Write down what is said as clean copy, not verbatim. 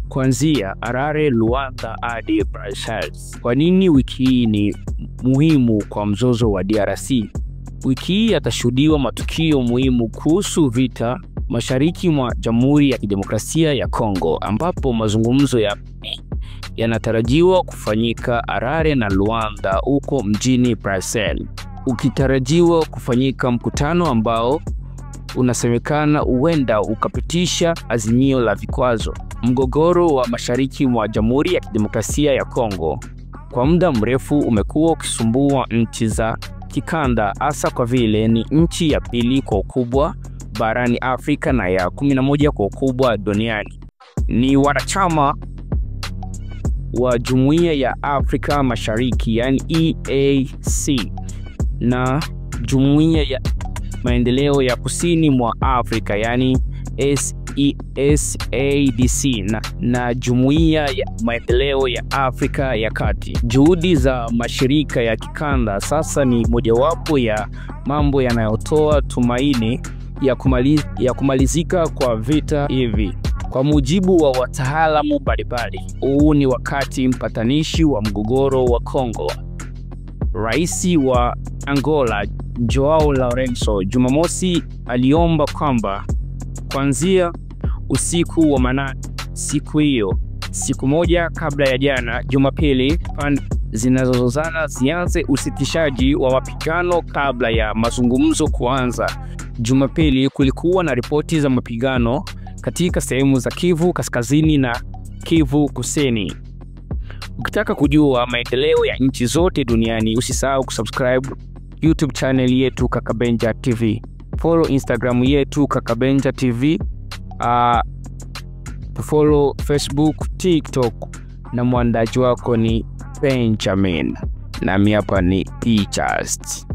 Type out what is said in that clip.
Kuanzia Harare, Luanda hadi Brussels. Kwa nini wiki hii ni muhimu kwa mzozo wa DRC? Wiki hii yatashuhudiwa matukio muhimu kuhusu vita mashariki mwa Jamhuri ya Kidemokrasia ya Kongo, ambapo mazungumzo yanatarajiwa kufanyika Harare na Luanda huko mjini Brussels. Ukitarajiwa kufanyika mkutano ambao unasemekana huenda ukapitisha azimio la vikwazo. Mgogoro wa mashariki mwa Jamhuri ya Kidemokrasia ya Kongo kwa muda mrefu umekuwa ukisumbua nchi za kikanda, hasa kwa vile ni nchi ya pili kwa ukubwa barani Afrika na ya 11 kwa ukubwa duniani. Ni wanachama wa Jumuiya ya Afrika Mashariki yani EAC na Jumuiya ya Maendeleo ya Kusini mwa Afrika yani SADC na Jumuiya ya Maendeleo ya Afrika ya Kati. Juhudi za mashirika ya kikanda sasa ni mojawapo ya mambo yanayotoa tumaini ya kumalizika kwa vita hivi. Kwa mujibu wa wataalamu mbalimbali, huu ni wakati mpatanishi wa mgogoro wa Kongo. Rais wa Angola Joao Lourenço Jumamosi aliomba kwamba kuanzia usiku wa manane siku hiyo, siku moja kabla ya jana Jumapili, pande zinazozozana zianze usitishaji wa mapigano kabla ya mazungumzo kuanza. Jumapili kulikuwa na ripoti za mapigano katika sehemu za Kivu Kaskazini na Kivu Kusini. Ukitaka kujua maendeleo ya nchi zote duniani, usisahau kusubscribe YouTube channel yetu Kakabenja TV. Follow Instagram yetu Kakabenja TV. Follow Facebook, TikTok, na mwandaji wako ni Benjamin. Na mimi hapa ni Teachers.